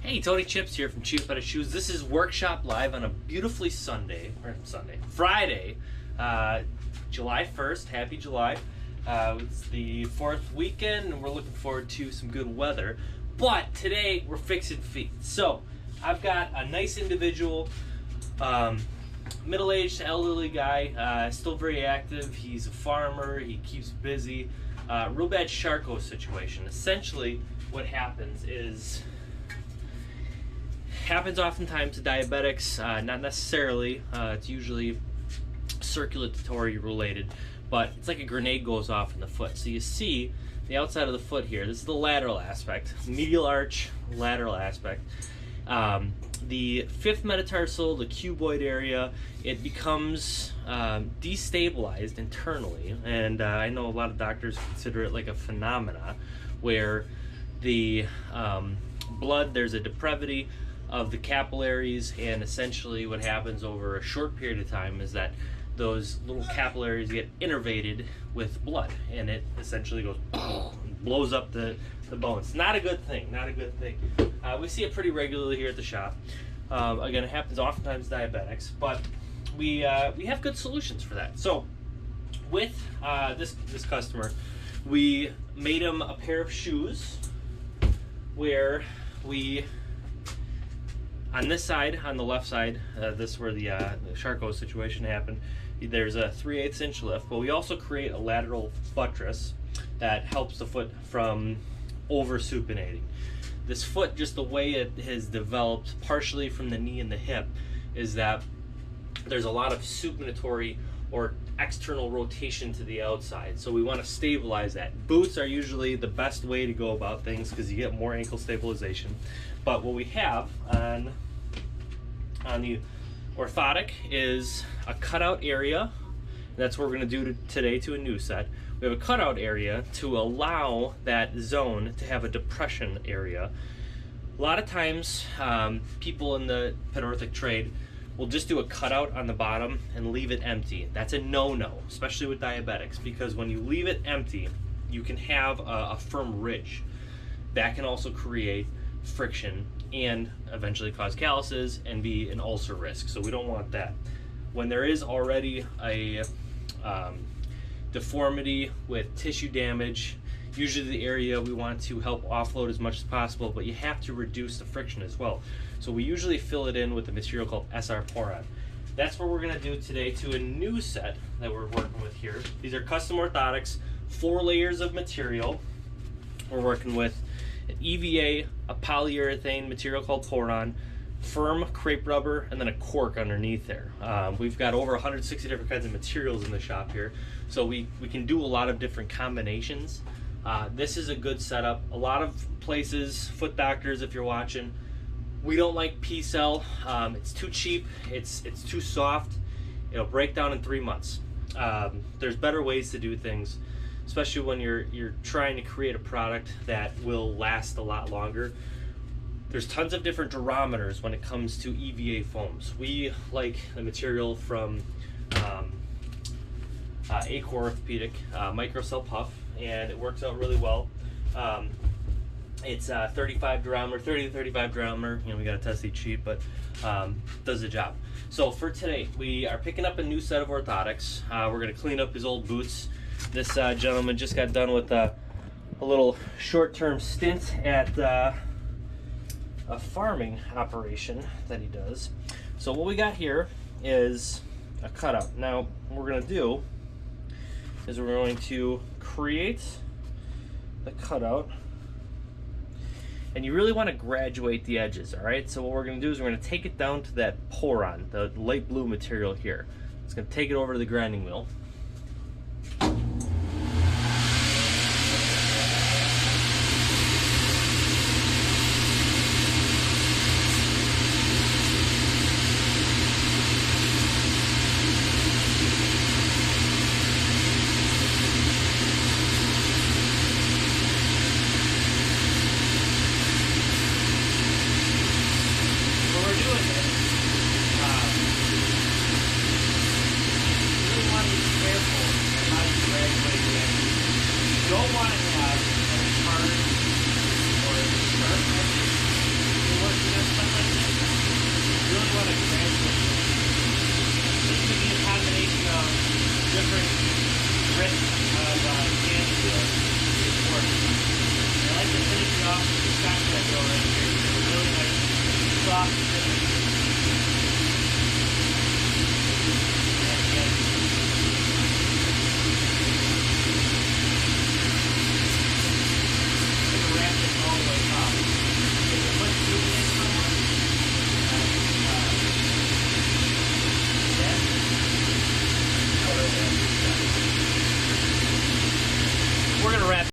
Hey, Tony Chips here from Chiappetta Shoes. This is Workshop Live on a beautifully Friday, July 1st. Happy July. It's the 4th weekend and we're looking forward to some good weather. But today we're fixing feet. So I've got a nice individual, middle-aged elderly guy, still very active. He's a farmer, he keeps busy. Real bad Charcot situation. Essentially what happens oftentimes to diabetics, not necessarily, it's usually circulatory related, but it's like a grenade goes off in the foot. So you see the outside of the foot here, this is the lateral aspect, medial arch, lateral aspect. The fifth metatarsal, the cuboid area, it becomes destabilized internally, and I know a lot of doctors consider it like a phenomena where the blood, there's a depravity of the capillaries, and essentially what happens over a short period of time is that those little capillaries get innervated with blood, and it essentially goes and blows up the bones. Not a good thing, not a good thing. We see it pretty regularly here at the shop. Again, it happens oftentimes to diabetics, but we have good solutions for that. So with this customer, we made him a pair of shoes where we, on this side, on the left side, this is where the Charcot situation happened, there's a 3/8 inch lift, but we also create a lateral buttress that helps the foot from over supinating. This foot, just the way it has developed, partially from the knee and the hip, is that there's a lot of supinatory or external rotation to the outside. So we want to stabilize that. Boots are usually the best way to go about things because you get more ankle stabilization. But what we have on the Orthotic is a cutout area. That's what we're going to do today to a new set. We have a cutout area to allow that zone to have a depression area. A lot of times, people in the penorthic trade will just do a cutout on the bottom and leave it empty. That's a no-no, especially with diabetics, because when you leave it empty, you can have a firm ridge. That can also create friction and eventually cause calluses and be an ulcer risk, so we don't want that. When there is already a deformity with tissue damage, usually the area we want to help offload as much as possible, but you have to reduce the friction as well. So we usually fill it in with a material called SR Poron. That's what we're going to do today to a new set that we're working with here. These are custom orthotics, 4 layers of material. We're working with an EVA, a polyurethane material called Poron, firm crepe rubber, and then a cork underneath there. We've got over 160 different kinds of materials in the shop here, so we can do a lot of different combinations. This is a good setup. A lot of places, foot doctors, if you're watching, we don't like P-cell. It's too cheap, it's too soft, it'll break down in 3 months. There's better ways to do things, especially when you're trying to create a product that will last a lot longer. There's tons of different durometers when it comes to EVA foams. We like the material from Acor Orthopedic, microcell puff, and it works out really well. It's 35 durometer, 30 to 35 durometer. You know, we gotta test each sheet, but does the job. So for today, we are picking up a new set of orthotics. We're gonna clean up his old boots. This gentleman just got done with a little short-term stint at a farming operation that he does. So what we got here is a cutout. Now what we're going to do is we're going to create the cutout, and you really want to graduate the edges, all right? So what we're going to do is we're going to take it down to that Poron, the light blue material here. It's going to take it over to the grinding wheel. We're doing it. Really want to can feel is working. And I like to finish it off with the Chiappetta right here. It's a really nice, soft finish.